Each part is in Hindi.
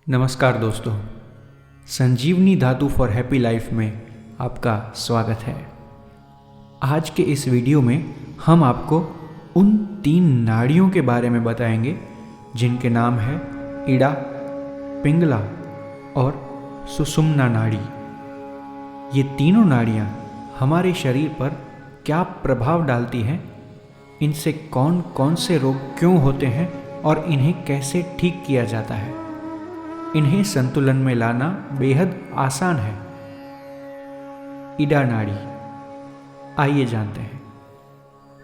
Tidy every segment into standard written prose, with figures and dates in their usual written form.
नमस्कार दोस्तों, संजीवनी धातु फॉर हैप्पी लाइफ में आपका स्वागत है। आज के इस वीडियो में हम आपको उन 3 नाड़ियों के बारे में बताएंगे जिनके नाम है इड़ा, पिंगला और सुषुम्ना नाड़ी। ये तीनों नाड़ियाँ हमारे शरीर पर क्या प्रभाव डालती हैं, इनसे कौन कौन से रोग क्यों होते हैं और इन्हें कैसे ठीक किया जाता है। इन्हें संतुलन में लाना बेहद आसान है। इड़ा नाड़ी, आइए जानते हैं।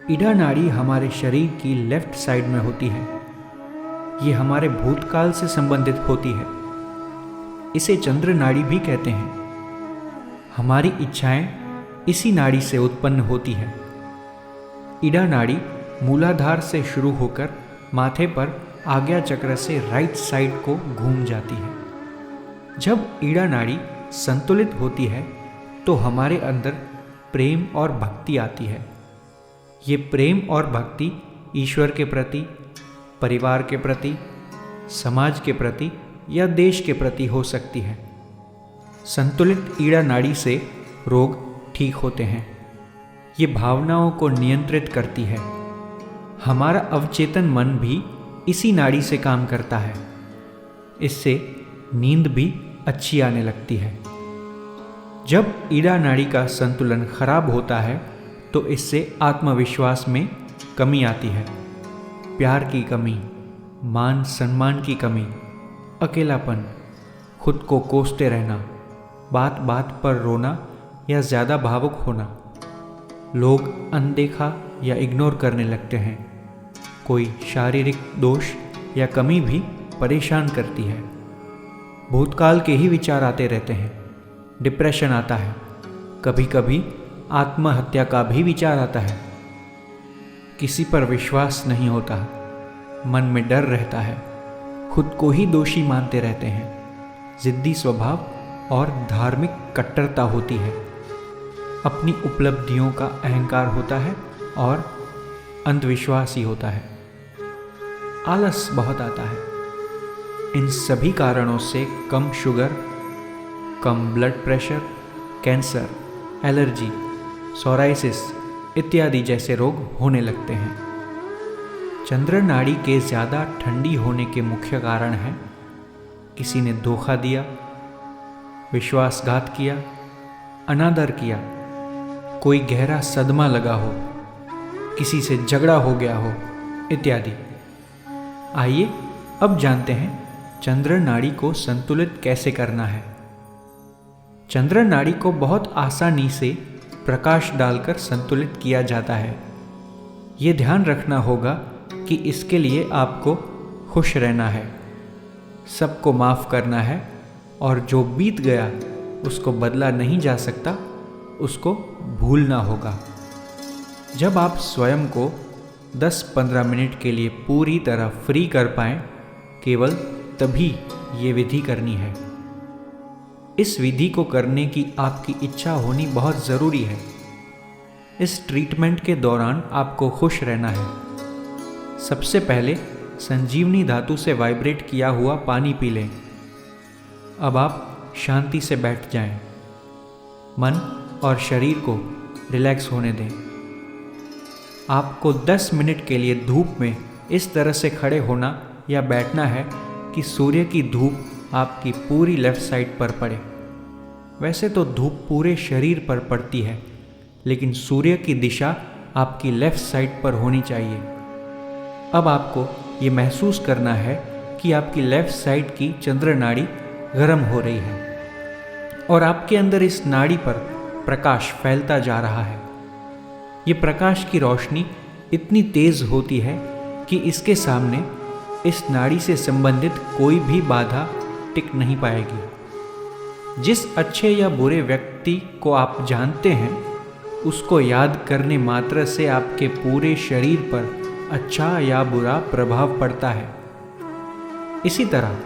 इड़ा नाड़ी हमारे शरीर की लेफ्ट साइड में होती है। ये हमारे भूतकाल से संबंधित होती है। इसे चंद्र नाड़ी भी कहते हैं। हमारी इच्छाएं इसी नाड़ी से उत्पन्न होती है। इड़ा नाड़ी मूलाधार से शुरू होकर माथे पर आज्ञा चक्र से राइट साइड को घूम जाती है। जब इड़ा नाड़ी संतुलित होती है तो हमारे अंदर प्रेम और भक्ति आती है। ये प्रेम और भक्ति ईश्वर के प्रति, परिवार के प्रति, समाज के प्रति या देश के प्रति हो सकती है। संतुलित इड़ा नाड़ी से रोग ठीक होते हैं। ये भावनाओं को नियंत्रित करती है। हमारा अवचेतन मन भी इसी नाड़ी से काम करता है। इससे नींद भी अच्छी आने लगती है। जब इड़ा नाड़ी का संतुलन खराब होता है तो इससे आत्मविश्वास में कमी आती है। प्यार की कमी, मान सम्मान की कमी, अकेलापन, खुद को कोसते रहना, बात बात पर रोना या ज़्यादा भावुक होना, लोग अनदेखा या इग्नोर करने लगते हैं। कोई शारीरिक दोष या कमी भी परेशान करती है। भूतकाल के ही विचार आते रहते हैं। डिप्रेशन आता है। कभी कभी आत्महत्या का भी विचार आता है। किसी पर विश्वास नहीं होता। मन में डर रहता है। खुद को ही दोषी मानते रहते हैं। जिद्दी स्वभाव और धार्मिक कट्टरता होती है। अपनी उपलब्धियों का अहंकार होता है और अंधविश्वास ही होता है। आलस बहुत आता है। इन सभी कारणों से कम शुगर, कम blood pressure, cancer, allergy, psoriasis इत्यादि जैसे रोग होने लगते हैं। चंद्र नाड़ी के ज़्यादा ठंडी होने के मुख्य कारण हैं किसी ने धोखा दिया, विश्वासघात किया, अनादर किया, कोई गहरा सदमा लगा हो, किसी से झगड़ा हो गया हो इत्यादि। आइए अब जानते हैं चंद्र नाड़ी को संतुलित कैसे करना है। चंद्र नाड़ी को बहुत आसानी से प्रकाश डालकर संतुलित किया जाता है। ये ध्यान रखना होगा कि इसके लिए आपको खुश रहना है, सबको माफ़ करना है और जो बीत गया उसको बदला नहीं जा सकता, उसको भूलना होगा। जब आप स्वयं को 10-15 मिनट के लिए पूरी तरह फ्री कर पाएं, केवल तभी ये विधि करनी है। इस विधि को करने की आपकी इच्छा होनी बहुत ज़रूरी है। इस ट्रीटमेंट के दौरान आपको खुश रहना है। सबसे पहले संजीवनी धातु से वाइब्रेट किया हुआ पानी पी लें। अब आप शांति से बैठ जाएं। मन और शरीर को रिलैक्स होने दें। आपको 10 मिनट के लिए धूप में इस तरह से खड़े होना या बैठना है कि सूर्य की धूप आपकी पूरी लेफ्ट साइड पर पड़े। वैसे तो धूप पूरे शरीर पर पड़ती है, लेकिन सूर्य की दिशा आपकी लेफ्ट साइड पर होनी चाहिए। अब आपको ये महसूस करना है कि आपकी लेफ्ट साइड की चंद्र नाड़ी गर्म हो रही है और आपके अंदर इस नाड़ी पर प्रकाश फैलता जा रहा है। ये प्रकाश की रोशनी इतनी तेज होती है कि इसके सामने इस नाड़ी से संबंधित कोई भी बाधा टिक नहीं पाएगी। जिस अच्छे या बुरे व्यक्ति को आप जानते हैं, उसको याद करने मात्र से आपके पूरे शरीर पर अच्छा या बुरा प्रभाव पड़ता है। इसी तरह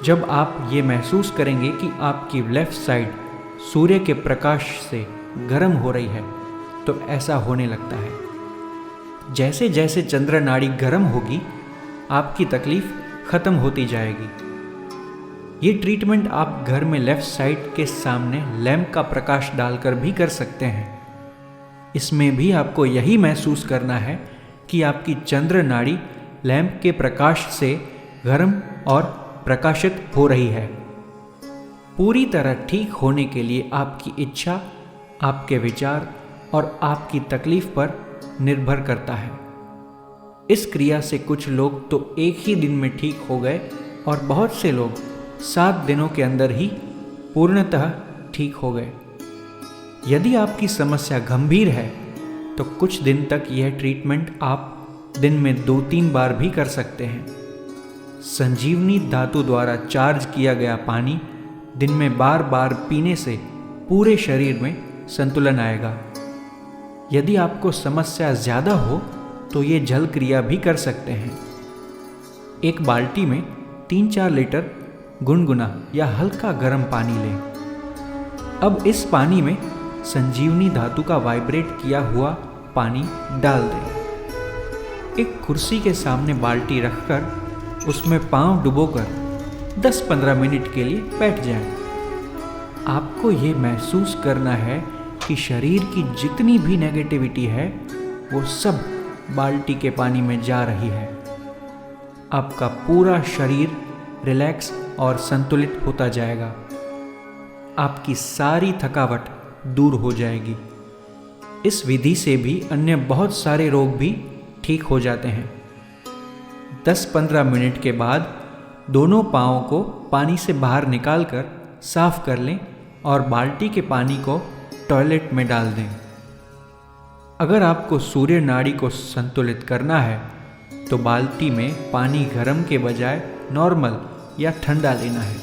जब आप ये महसूस करेंगे कि आपकी लेफ्ट साइड सूर्य के प्रकाश से गर्म हो रही है, तो ऐसा होने लगता है। जैसे जैसे चंद्र नाड़ी गर्म होगी, आपकी तकलीफ खत्म होती जाएगी। ये ट्रीटमेंट आप घर में लेफ्ट साइड के सामने लैंप का प्रकाश डालकर भी कर सकते हैं। इसमें भी आपको यही महसूस करना है कि आपकी चंद्र नाड़ी लैंप के प्रकाश से गर्म और प्रकाशित हो रही है। पूरी तरह ठीक होने के लिए आपकी इच्छा, आपके विचार और आपकी तकलीफ पर निर्भर करता है। इस क्रिया से कुछ लोग तो एक ही दिन में ठीक हो गए और बहुत से लोग 7 दिनों के अंदर ही पूर्णतः ठीक हो गए। यदि आपकी समस्या गंभीर है तो कुछ दिन तक यह ट्रीटमेंट आप दिन में 2-3 बार भी कर सकते हैं। संजीवनी धातु द्वारा चार्ज किया गया पानी दिन में बार बार पीने से पूरे शरीर में संतुलन आएगा। यदि आपको समस्या ज़्यादा हो तो ये जल क्रिया भी कर सकते हैं। एक बाल्टी में 3-4 लीटर गुनगुना या हल्का गर्म पानी लें। अब इस पानी में संजीवनी धातु का वाइब्रेट किया हुआ पानी डाल दें। एक कुर्सी के सामने बाल्टी रखकर उसमें पांव डुबोकर 10-15 मिनट के लिए बैठ जाएं। आपको ये महसूस करना है कि शरीर की जितनी भी नेगेटिविटी है वो सब बाल्टी के पानी में जा रही है। आपका पूरा शरीर रिलैक्स और संतुलित होता जाएगा। आपकी सारी थकावट दूर हो जाएगी। इस विधि से भी अन्य बहुत सारे रोग भी ठीक हो जाते हैं। 10-15 मिनट के बाद दोनों पाँवों को पानी से बाहर निकालकर साफ कर लें और बाल्टी के पानी को टॉयलेट में डाल दें। अगर आपको सूर्य नाड़ी को संतुलित करना है तो बाल्टी में पानी गर्म के बजाय नॉर्मल या ठंडा लेना है।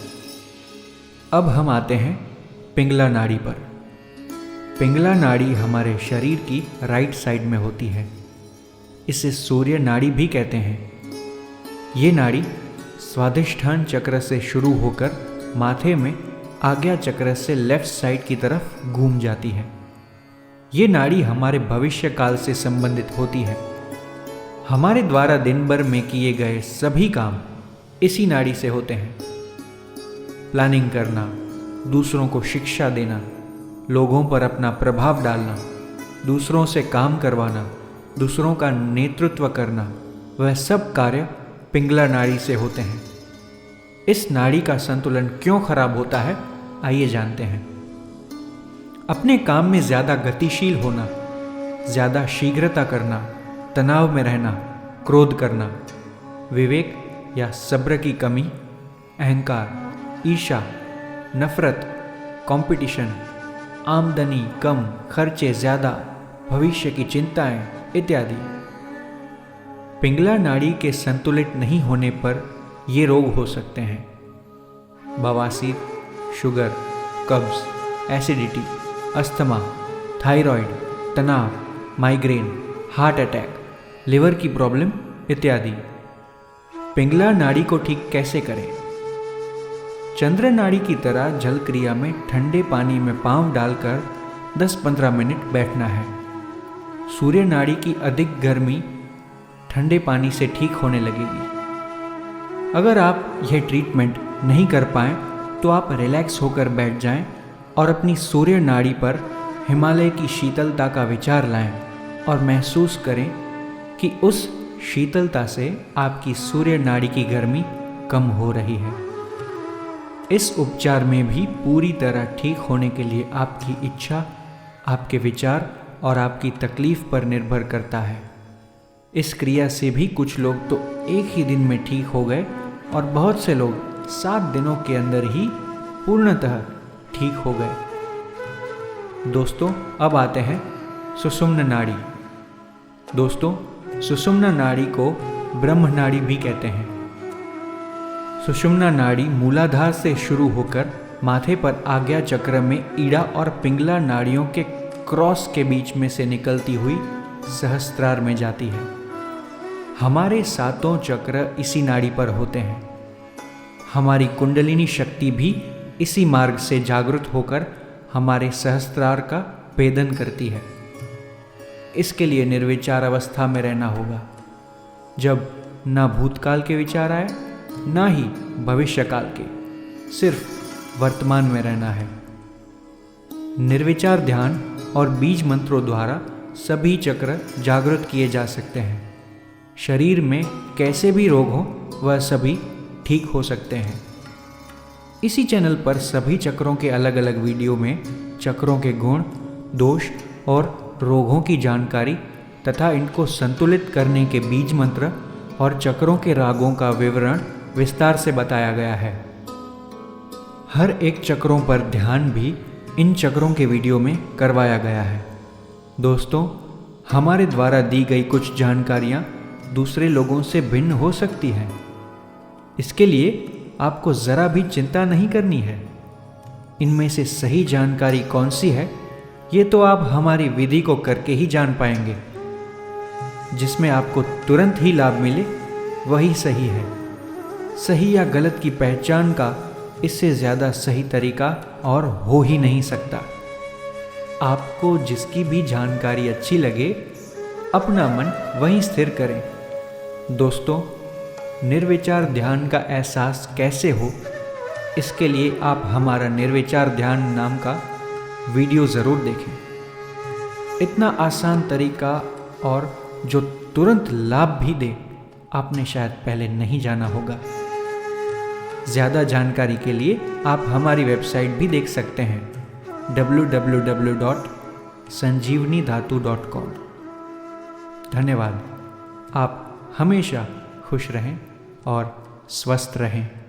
अब हम आते हैं पिंगला नाड़ी पर। पिंगला नाड़ी हमारे शरीर की राइट साइड में होती है। इसे सूर्य नाड़ी भी कहते हैं। ये नाड़ी स्वाधिष्ठान चक्र से शुरू होकर माथे में आज्ञा चक्र से लेफ्ट साइड की तरफ घूम जाती है। ये नाड़ी हमारे भविष्य काल से संबंधित होती है। हमारे द्वारा दिन भर में किए गए सभी काम इसी नाड़ी से होते हैं। प्लानिंग करना, दूसरों को शिक्षा देना, लोगों पर अपना प्रभाव डालना, दूसरों से काम करवाना, दूसरों का नेतृत्व करना, वह सब कार्य पिंगला नाड़ी से होते हैं। इस नाड़ी का संतुलन क्यों खराब होता है, आइए जानते हैं। अपने काम में ज़्यादा गतिशील होना, ज़्यादा शीघ्रता करना, तनाव में रहना, क्रोध करना, विवेक या सब्र की कमी, अहंकार, ईर्ष्या, नफरत, कंपटीशन, आमदनी कम, खर्चे ज़्यादा, भविष्य की चिंताएं इत्यादि। पिंगला नाड़ी के संतुलित नहीं होने पर ये रोग हो सकते हैं। बवासीर, शुगर, कब्ज, एसिडिटी, अस्थमा, थायराइड, तनाव, माइग्रेन, हार्ट अटैक, लिवर की प्रॉब्लम इत्यादि। पिंगला नाड़ी को ठीक कैसे करें? चंद्र नाड़ी की तरह जल क्रिया में ठंडे पानी में पांव डालकर 10-15 मिनट बैठना है। सूर्य नाड़ी की अधिक गर्मी ठंडे पानी से ठीक होने लगेगी। अगर आप यह ट्रीटमेंट नहीं कर पाएँ तो आप रिलैक्स होकर बैठ जाएं और अपनी सूर्य नाड़ी पर हिमालय की शीतलता का विचार लाएं और महसूस करें कि उस शीतलता से आपकी सूर्य नाड़ी की गर्मी कम हो रही है। इस उपचार में भी पूरी तरह ठीक होने के लिए आपकी इच्छा, आपके विचार और आपकी तकलीफ पर निर्भर करता है। इस क्रिया से भी कुछ लोग तो एक ही दिन में ठीक हो गए और बहुत से लोग 7 दिनों के अंदर ही पूर्णतः ठीक हो गए। दोस्तों, अब आते हैं सुषुम्न नाड़ी। दोस्तों, सुषुम्ना नाड़ी को ब्रह्म नाड़ी भी कहते हैं। सुषुम्ना नाड़ी मूलाधार से शुरू होकर माथे पर आज्ञा चक्र में ईड़ा और पिंगला नाड़ियों के क्रॉस के बीच में से निकलती हुई सहस्त्रार में जाती है। हमारे 7 चक्र इसी नाड़ी पर होते हैं। हमारी कुंडलिनी शक्ति भी इसी मार्ग से जागृत होकर हमारे सहस्त्रार का भेदन करती है। इसके लिए निर्विचार अवस्था में रहना होगा, जब न भूतकाल के विचार आए न ही भविष्यकाल के। सिर्फ वर्तमान में रहना है। निर्विचार ध्यान और बीज मंत्रों द्वारा सभी चक्र जागृत किए जा सकते हैं। शरीर में कैसे भी रोग हो वह सभी ठीक हो सकते हैं। इसी चैनल पर सभी चक्रों के अलग अलग वीडियो में चक्रों के गुण, दोष और रोगों की जानकारी तथा इनको संतुलित करने के बीज मंत्र और चक्रों के रागों का विवरण विस्तार से बताया गया है। हर एक चक्रों पर ध्यान भी इन चक्रों के वीडियो में करवाया गया है। दोस्तों, हमारे द्वारा दी गई कुछ जानकारियाँ दूसरे लोगों से भिन्न हो सकती हैं। इसके लिए आपको ज़रा भी चिंता नहीं करनी है। इनमें से सही जानकारी कौन सी है, ये तो आप हमारी विधि को करके ही जान पाएंगे। जिसमें आपको तुरंत ही लाभ मिले वही सही है। सही या गलत की पहचान का इससे ज़्यादा सही तरीका और हो ही नहीं सकता। आपको जिसकी भी जानकारी अच्छी लगे, अपना मन वहीं स्थिर करें। दोस्तों, निर्विचार ध्यान का एहसास कैसे हो, इसके लिए आप हमारा निर्विचार ध्यान नाम का वीडियो ज़रूर देखें। इतना आसान तरीका और जो तुरंत लाभ भी दे, आपने शायद पहले नहीं जाना होगा। ज़्यादा जानकारी के लिए आप हमारी वेबसाइट भी देख सकते हैं www.sanjeevnidhatu.com। धन्यवाद। आप हमेशा खुश रहें और स्वस्थ रहें।